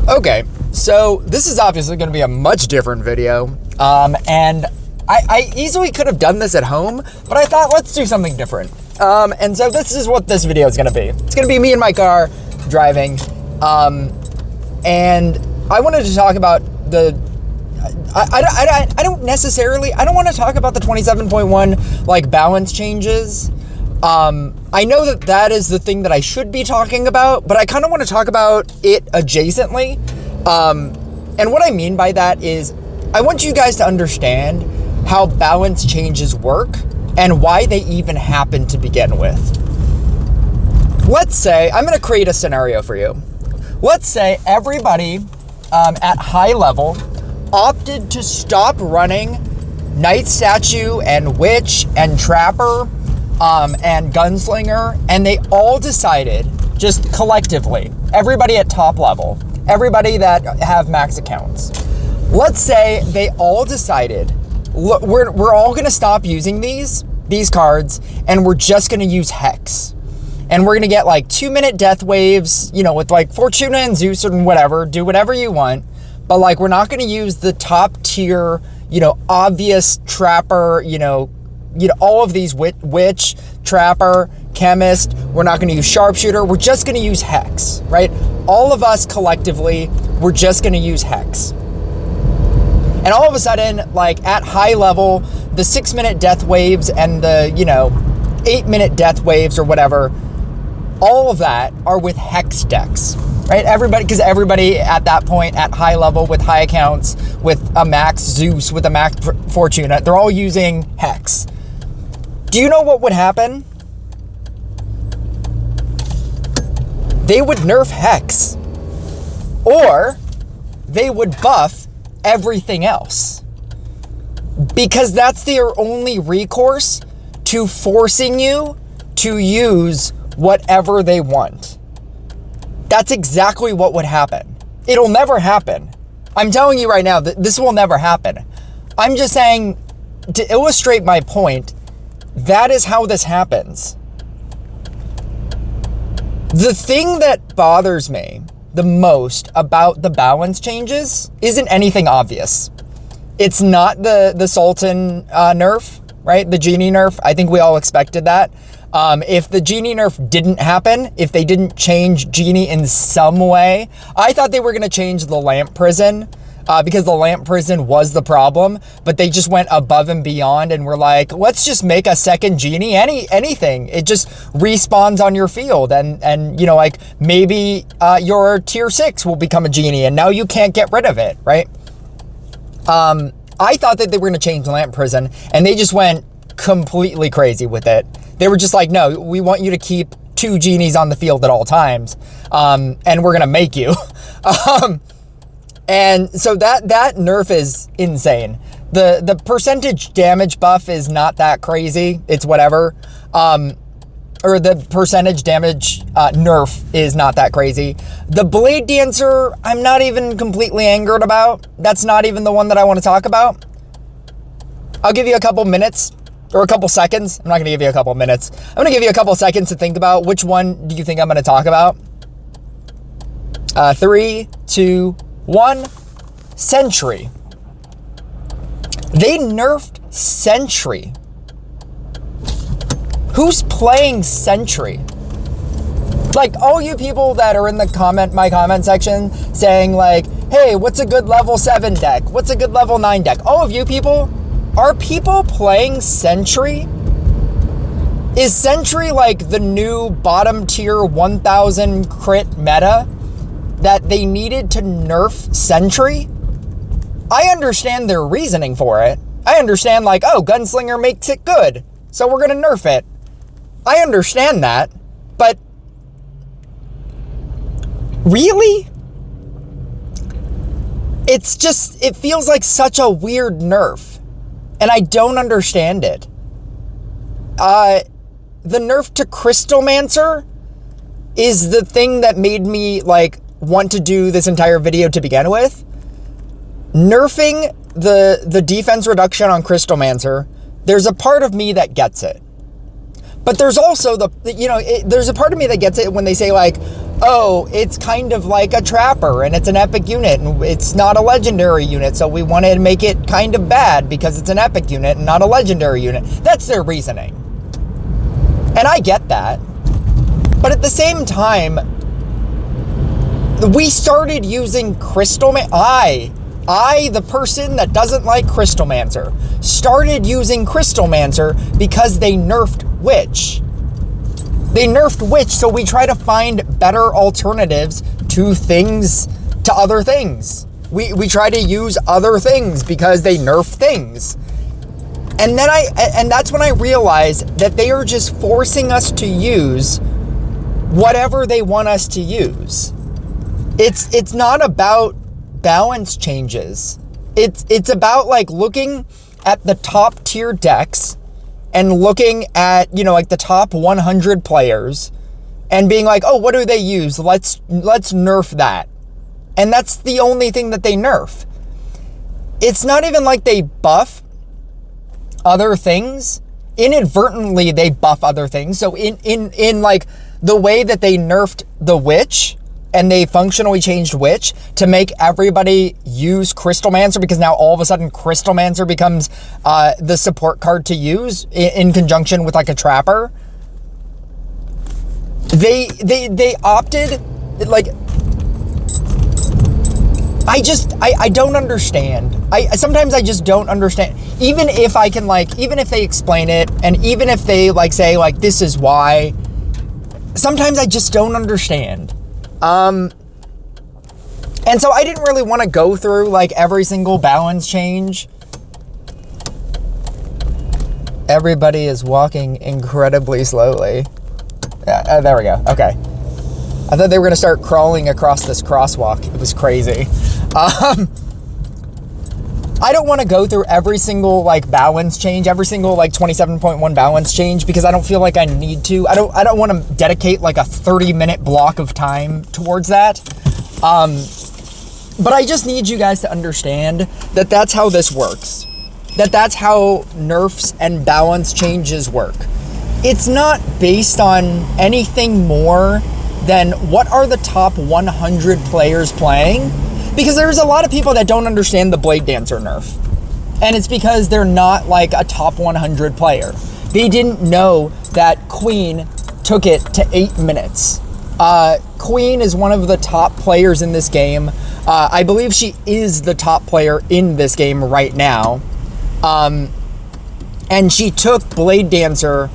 Okay, so this is obviously going to be a much different video, and I easily could have done this at home, but I thought let's do something different. And so this is what this video is going to be. It's going to be me in my car driving, and I wanted to talk about the. I don't want to talk about the 27.1 like balance changes. I know that is the thing that I should be talking about, but I kind of want to talk about it adjacently. And what I mean by that is I want you guys to understand how balance changes work and why they even happen to begin with. Let's say, I'm going to create a scenario for you. Let's say everybody at high level opted to stop running Night Statue and Witch and Trapper and Gunslinger, and they all decided, just collectively, everybody at top level, everybody that have max accounts, let's say they all decided, look, we're all going to stop using these cards, and we're just going to use Hex. And we're going to get like 2-minute death waves, you know, with like Fortuna and Zeus and whatever, do whatever you want. But like, we're not going to use the top tier, you know, obvious Trapper, you know, all of these Witch, Trapper, Chemist. We're not going to use Sharpshooter. We're just going to use Hex, right? All of us collectively, we're just going to use Hex. And all of a sudden, like at high level, the 6-minute death waves and the, you know, 8-minute death waves or whatever, all of that are with Hex decks, right? Because everybody at that point at high level with high accounts, with a max Zeus, with a max Fortuna, they're all using Hex. Do you know what would happen? They would nerf Hex, or they would buff everything else, because that's their only recourse to forcing you to use whatever they want. That's exactly what would happen. It'll never happen. I'm telling you right now that this will never happen. I'm just saying, to illustrate my point, that is how this happens. The thing that bothers me the most about the balance changes isn't anything obvious. It's not the Sultan nerf, right? The Genie nerf. I think we all expected that. If the Genie nerf didn't happen, if they didn't change Genie in some way, I thought they were going to change the Lamp Prison, because the Lamp Prison was the problem, but they just went above and beyond and were like, let's just make a second Genie, anything. It just respawns on your field, and you know, like maybe your tier 6 will become a Genie and now you can't get rid of it, right? I thought that they were going to change the Lamp Prison, and they just went completely crazy with it. They were just like, no, we want you to keep 2 Genies on the field at all times, and we're going to make you. And so that nerf is insane. The percentage damage buff is not that crazy. It's whatever. Or the percentage damage nerf is not that crazy. The Blade Dancer, I'm not even completely angered about. That's not even the one that I want to talk about. I'll give you a couple minutes or a couple seconds. I'm not going to give you a couple minutes. I'm going to give you a couple seconds to think about which one do you think I'm going to talk about. 3, 2, 1. Sentry. They nerfed Sentry. Who's playing Sentry? Like, all you people that are in my comment section saying like, hey, what's a good level 7 deck? What's a good level 9 deck? All of you people, are people playing Sentry? Is Sentry like the new bottom tier 1000 crit meta that they needed to nerf Sentry? I understand their reasoning for it. I understand like, oh, Gunslinger makes it good, so we're going to nerf it. I understand that, but really? It's just, it feels like such a weird nerf, and I don't understand it. The nerf to Crystalmancer is the thing that made me like want to do this entire video to begin with. Nerfing the defense reduction on Crystalmancer, there's a part of me that gets it. But there's also there's a part of me that gets it when they say like, oh, it's kind of like a trapper and it's an epic unit and it's not a legendary unit, so we want to make it kind of bad because it's an epic unit and not a legendary unit. That's their reasoning. And I get that. But at the same time, we started using I, the person that doesn't like Crystalmancer, started using Crystalmancer because they nerfed Witch. They nerfed Witch, so we try to find better alternatives to other things. We try to use other things because they nerf things. And that's when I realized that they are just forcing us to use whatever they want us to use. It's not about balance changes. It's about like looking at the top tier decks and looking at, like the top 100 players and being like, oh, what do they use? Let's nerf that. And that's the only thing that they nerf. It's not even like they buff other things. Inadvertently, they buff other things. So in like the way that they nerfed the Witch and they functionally changed Witch to make everybody use Crystalmancer, because now all of a sudden Crystalmancer becomes the support card to use in conjunction with like a Trapper. They opted, like, I don't understand. Sometimes I just don't understand. Even if I can, like, even if they explain it and even if they like say like this is why, sometimes I just don't understand. And so I didn't really want to go through like every single balance change. Everybody is walking incredibly slowly. There we go. Okay. I thought they were going to start crawling across this crosswalk. It was crazy. I don't want to go through every single like balance change, every single like 27.1 balance change, because I don't feel like I need to. I don't want to dedicate like a 30-minute block of time towards that. But I just need you guys to understand that that's how this works. That's how nerfs and balance changes work. It's not based on anything more than what are the top 100 players playing. Because there's a lot of people that don't understand the Blade Dancer nerf. And it's because they're not like a top 100 player. They didn't know that Queen took it to 8 minutes. Queen is one of the top players in this game. I believe she is the top player in this game right now. And she took Blade Dancer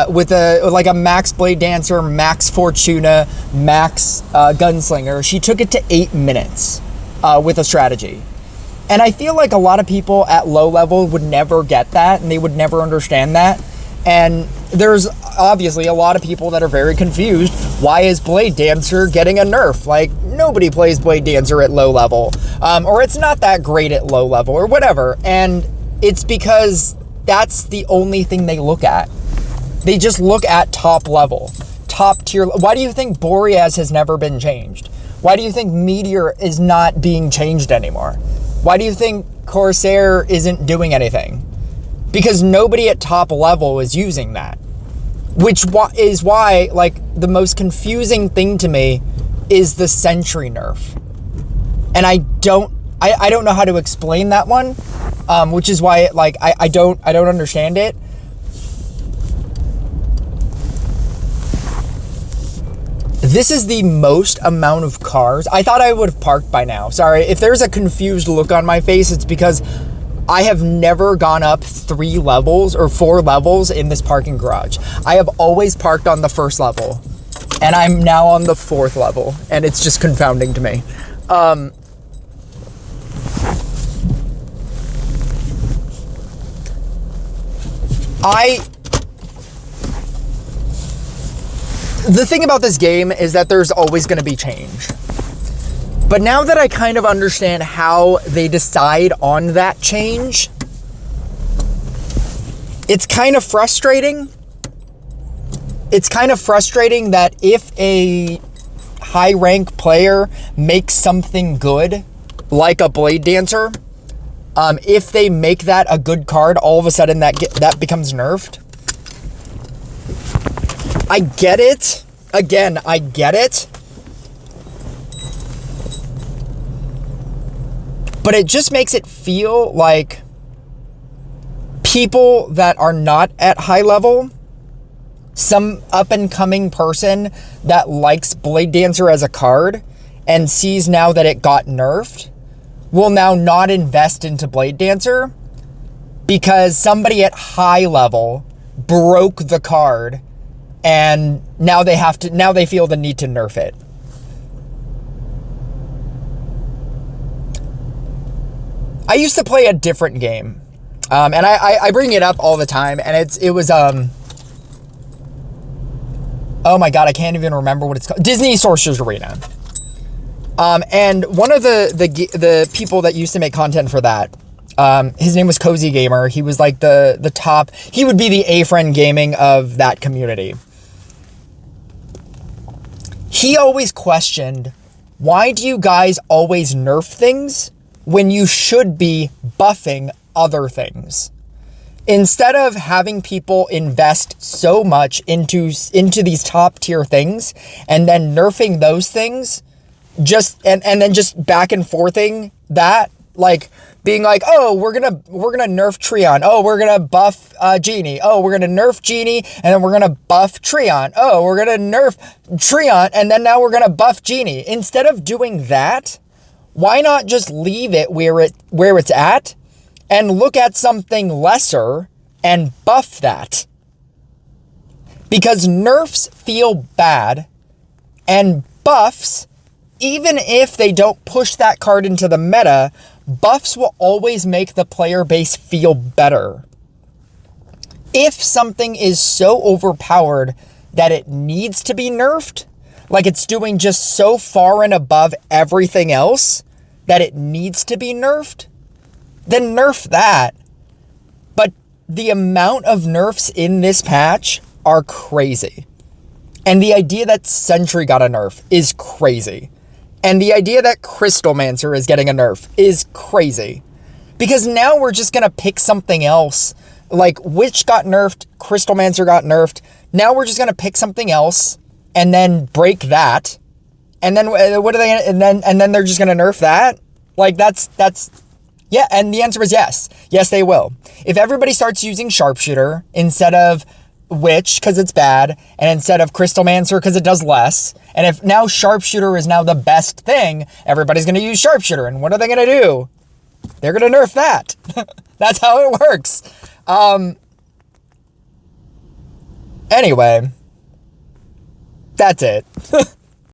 with a max Blade Dancer, max Fortuna, max Gunslinger. She took it to 8 minutes with a strategy. And I feel like a lot of people at low level would never get that, and they would never understand that. And there's obviously a lot of people that are very confused. Why is Blade Dancer getting a nerf? Like, nobody plays Blade Dancer at low level. Or it's not that great at low level, or whatever. And it's because that's the only thing they look at. They just look at top level, top tier. Why do you think Boreas has never been changed? Why do you think Meteor is not being changed anymore? Why do you think Corsair isn't doing anything? Because nobody at top level is using that. Which is why, like, the most confusing thing to me is the Sentry nerf. And I don't know how to explain that one, which is why, like, I don't understand it. This is the most amount of cars. I thought I would have parked by now. Sorry, if there's a confused look on my face, it's because I have never gone up 3 levels or 4 levels in this parking garage. I have always parked on the first level, and I'm now on the 4th level, and it's just confounding to me. The thing about this game is that there's always going to be change. But now that I kind of understand how they decide on that change, it's kind of frustrating. It's kind of frustrating that if a high rank player makes something good, like a Blade Dancer, if they make that a good card, all of a sudden that becomes nerfed. I get it. Again, I get it. But it just makes it feel like people that are not at high level, some up and coming person that likes Blade Dancer as a card and sees now that it got nerfed, will now not invest into Blade Dancer because somebody at high level broke the card and now they feel the need to nerf it. I used to play a different game. And I bring it up all the time, and it was oh my god, I can't even remember what it's called. Disney Sorcerer's Arena. And one of the people that used to make content for that, his name was Cozy Gamer. He was like the top. He would be the A-Friend Gaming of that community. He always questioned, why do you guys always nerf things when you should be buffing other things? Instead of having people invest so much into these top tier things and then nerfing those things, and then just back and forthing that, like being like, oh, we're gonna nerf Treant, oh, we're gonna buff Genie, oh, we're gonna nerf Genie, and then we're gonna buff Treant, oh, we're gonna nerf Treant, and then now we're gonna buff Genie. Instead of doing that, why not just leave it where it's at and look at something lesser and buff that? Because nerfs feel bad, and buffs, even if they don't push that card into the meta, buffs will always make the player base feel better. If something is so overpowered that it needs to be nerfed, like it's doing just so far and above everything else that it needs to be nerfed, then nerf that. But the amount of nerfs in this patch are crazy. And the idea that Sentry got a nerf is crazy. And the idea that Crystalmancer is getting a nerf is crazy. Because now we're just going to pick something else. Like Witch got nerfed, Crystalmancer got nerfed. Now we're just going to pick something else and then break that. And then what are they gonna, and then they're just going to nerf that? Like that's yeah, and the answer is yes. Yes, they will. If everybody starts using Sharpshooter instead of Witch because it's bad, and instead of Crystalmancer because it does less, and if now Sharpshooter is now the best thing, everybody's going to use Sharpshooter. And what are they going to do? They're going to nerf that. That's how it works. Anyway, that's it.